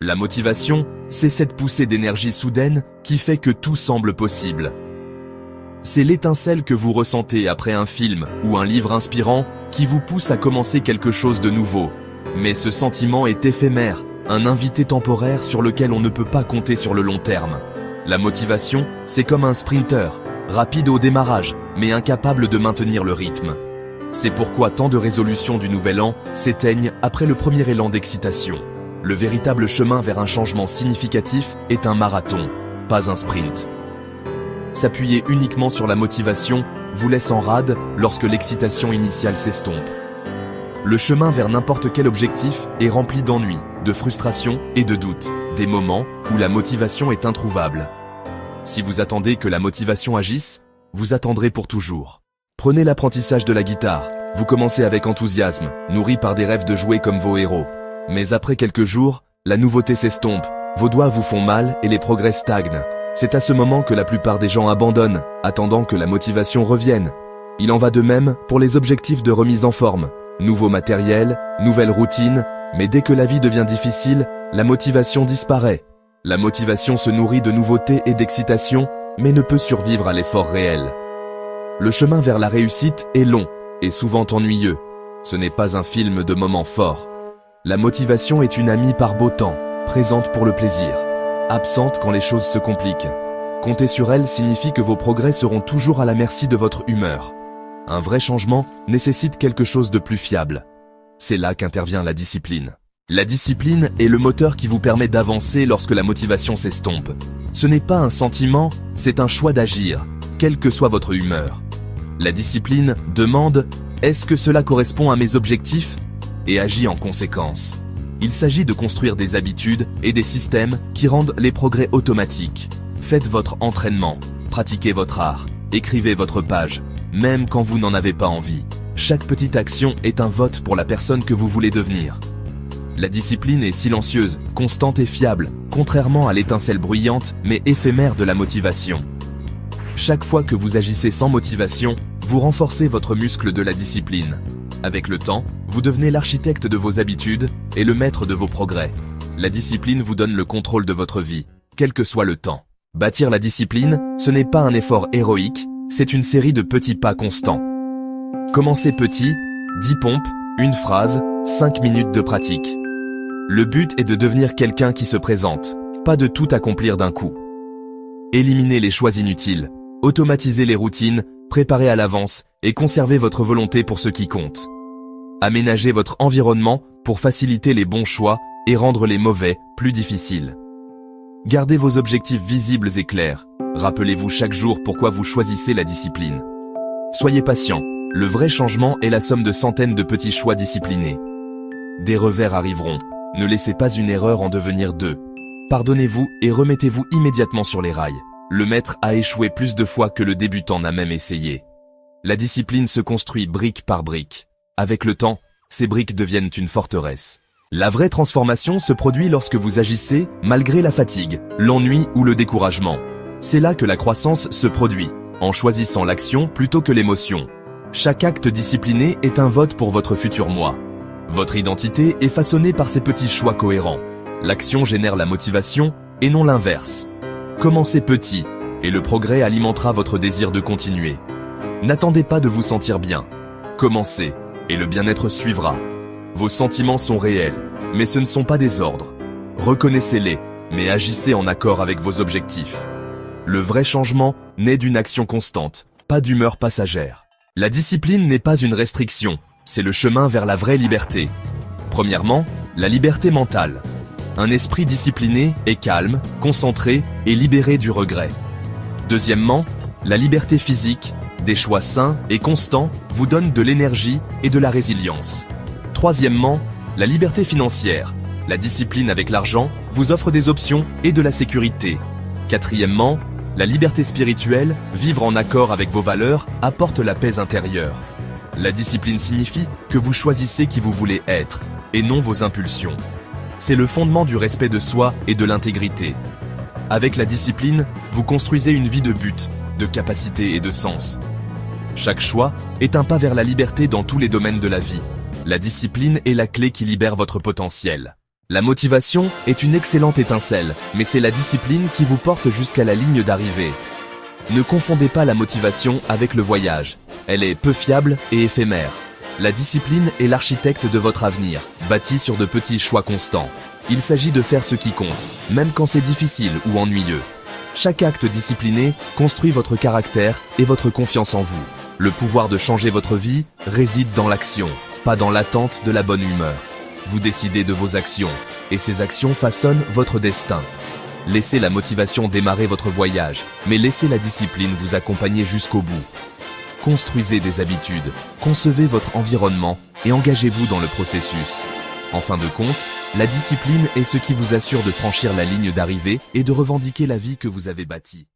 La motivation, c'est cette poussée d'énergie soudaine qui fait que tout semble possible. C'est l'étincelle que vous ressentez après un film ou un livre inspirant qui vous pousse à commencer quelque chose de nouveau. Mais ce sentiment est éphémère, un invité temporaire sur lequel on ne peut pas compter sur le long terme. La motivation, c'est comme un sprinter, rapide au démarrage, mais incapable de maintenir le rythme. C'est pourquoi tant de résolutions du nouvel an s'éteignent après le premier élan d'excitation. Le véritable chemin vers un changement significatif est un marathon, pas un sprint. S'appuyer uniquement sur la motivation vous laisse en rade lorsque l'excitation initiale s'estompe. Le chemin vers n'importe quel objectif est rempli d'ennuis, de frustration et de doutes, des moments où la motivation est introuvable. Si vous attendez que la motivation agisse, vous attendrez pour toujours. Prenez l'apprentissage de la guitare. Vous commencez avec enthousiasme, nourri par des rêves de jouer comme vos héros. Mais après quelques jours, la nouveauté s'estompe, vos doigts vous font mal et les progrès stagnent. C'est à ce moment que la plupart des gens abandonnent, attendant que la motivation revienne. Il en va de même pour les objectifs de remise en forme. Nouveau matériel, nouvelle routine, mais dès que la vie devient difficile, la motivation disparaît. La motivation se nourrit de nouveautés et d'excitation, mais ne peut survivre à l'effort réel. Le chemin vers la réussite est long et souvent ennuyeux. Ce n'est pas un film de moments forts. La motivation est une amie par beau temps, présente pour le plaisir, absente quand les choses se compliquent. Compter sur elle signifie que vos progrès seront toujours à la merci de votre humeur. Un vrai changement nécessite quelque chose de plus fiable. C'est là qu'intervient la discipline. La discipline est le moteur qui vous permet d'avancer lorsque la motivation s'estompe. Ce n'est pas un sentiment, c'est un choix d'agir, quelle que soit votre humeur. La discipline demande « Est-ce que cela correspond à mes objectifs ?» et agit en conséquence. Il s'agit de construire des habitudes et des systèmes qui rendent les progrès automatiques. Faites votre entraînement, pratiquez votre art, écrivez votre page, même quand vous n'en avez pas envie. Chaque petite action est un vote pour la personne que vous voulez devenir. La discipline est silencieuse, constante et fiable, contrairement à l'étincelle bruyante mais éphémère de la motivation. Chaque fois que vous agissez sans motivation, vous renforcez votre muscle de la discipline. Avec le temps, vous devenez l'architecte de vos habitudes et le maître de vos progrès. La discipline vous donne le contrôle de votre vie, quel que soit le temps. Bâtir la discipline, ce n'est pas un effort héroïque, c'est une série de petits pas constants. Commencez petit, 10 pompes, une phrase, 5 minutes de pratique. Le but est de devenir quelqu'un qui se présente, pas de tout accomplir d'un coup. Éliminez les choix inutiles, automatisez les routines, préparez à l'avance et conservez votre volonté pour ce qui compte. Aménagez votre environnement pour faciliter les bons choix et rendre les mauvais plus difficiles. Gardez vos objectifs visibles et clairs. Rappelez-vous chaque jour pourquoi vous choisissez la discipline. Soyez patient, le vrai changement est la somme de centaines de petits choix disciplinés. Des revers arriveront, ne laissez pas une erreur en devenir deux. Pardonnez-vous et remettez-vous immédiatement sur les rails. Le maître a échoué plus de fois que le débutant n'a même essayé. La discipline se construit brique par brique. Avec le temps, ces briques deviennent une forteresse. La vraie transformation se produit lorsque vous agissez malgré la fatigue, l'ennui ou le découragement. C'est là que la croissance se produit, en choisissant l'action plutôt que l'émotion. Chaque acte discipliné est un vote pour votre futur moi. Votre identité est façonnée par ces petits choix cohérents. L'action génère la motivation et non l'inverse. Commencez petit, et le progrès alimentera votre désir de continuer. N'attendez pas de vous sentir bien. Commencez, et le bien-être suivra. Vos sentiments sont réels, mais ce ne sont pas des ordres. Reconnaissez-les, mais agissez en accord avec vos objectifs. Le vrai changement naît d'une action constante, pas d'humeur passagère. La discipline n'est pas une restriction, c'est le chemin vers la vraie liberté. Premièrement, la liberté mentale. Un esprit discipliné est calme, concentré et libéré du regret. Deuxièmement, la liberté physique, des choix sains et constants vous donnent de l'énergie et de la résilience. Troisièmement, la liberté financière. La discipline avec l'argent vous offre des options et de la sécurité. Quatrièmement, la liberté spirituelle, vivre en accord avec vos valeurs, apporte la paix intérieure. La discipline signifie que vous choisissez qui vous voulez être, et non vos impulsions. C'est le fondement du respect de soi et de l'intégrité. Avec la discipline, vous construisez une vie de but, de capacité et de sens. Chaque choix est un pas vers la liberté dans tous les domaines de la vie. La discipline est la clé qui libère votre potentiel. La motivation est une excellente étincelle, mais c'est la discipline qui vous porte jusqu'à la ligne d'arrivée. Ne confondez pas la motivation avec le voyage. Elle est peu fiable et éphémère. La discipline est l'architecte de votre avenir, bâti sur de petits choix constants. Il s'agit de faire ce qui compte, même quand c'est difficile ou ennuyeux. Chaque acte discipliné construit votre caractère et votre confiance en vous. Le pouvoir de changer votre vie réside dans l'action, pas dans l'attente de la bonne humeur. Vous décidez de vos actions, et ces actions façonnent votre destin. Laissez la motivation démarrer votre voyage, mais laissez la discipline vous accompagner jusqu'au bout. Construisez des habitudes, concevez votre environnement et engagez-vous dans le processus. En fin de compte, la discipline est ce qui vous assure de franchir la ligne d'arrivée et de revendiquer la vie que vous avez bâtie.